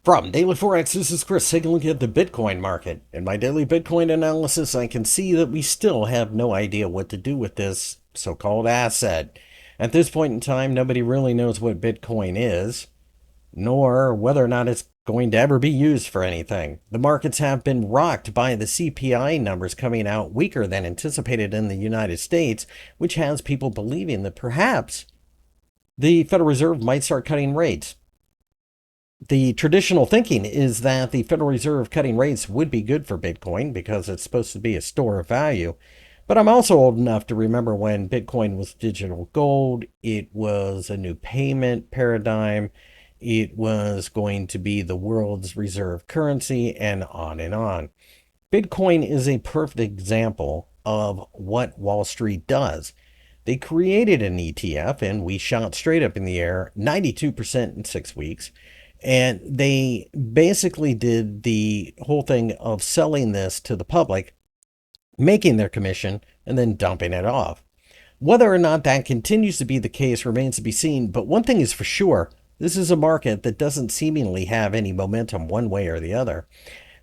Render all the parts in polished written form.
From Daily Forex, this is Chris taking a look at the Bitcoin market. In my daily Bitcoin analysis, I can see that we still have no idea what to do with this so-called asset. At this point in time, nobody really knows what Bitcoin is, nor whether or not it's going to ever be used for anything. The markets have been rocked by the CPI numbers coming out weaker than anticipated in the United States, which has people believing that perhaps the Federal Reserve might start cutting rates. The traditional thinking is that the Federal Reserve cutting rates would be good for Bitcoin because it's supposed to be a store of value. But I'm also old enough to remember when Bitcoin was digital gold, it was a new payment paradigm, it was going to be the world's reserve currency, and on and on. Bitcoin is a perfect example of what Wall Street does. They created an ETF and we shot straight up in the air 92% in 6 weeks. And they basically did the whole thing of selling this to the public, making their commission, and then dumping it off. Whether or not that continues to be the case remains to be seen, but one thing is for sure, this is a market that doesn't seemingly have any momentum one way or the other.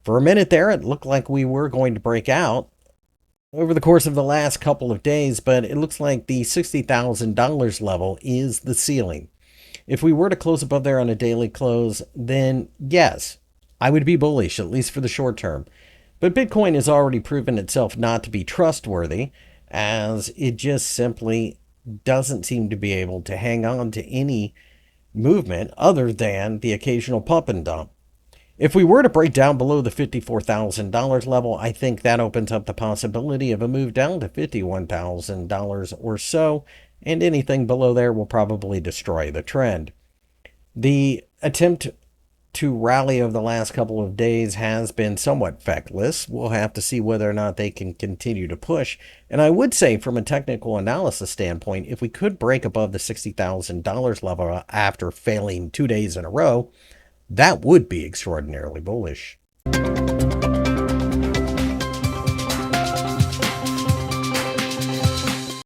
For a minute there, it looked like we were going to break out over the course of the last couple of days, but it looks like the $60,000 level is the ceiling. If we were to close above there on a daily close, then yes, I would be bullish, at least for the short term. But Bitcoin has already proven itself not to be trustworthy, as it just simply doesn't seem to be able to hang on to any movement other than the occasional pump and dump. If we were to break down below the $54,000 level, I think that opens up the possibility of a move down to $51,000 or so, and anything below there will probably destroy the trend. The attempt to rally over the last couple of days has been somewhat feckless. We'll have to see whether or not they can continue to push. And I would say, from a technical analysis standpoint, if we could break above the $60,000 level after failing 2 days in a row, that would be extraordinarily bullish.